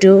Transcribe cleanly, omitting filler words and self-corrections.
2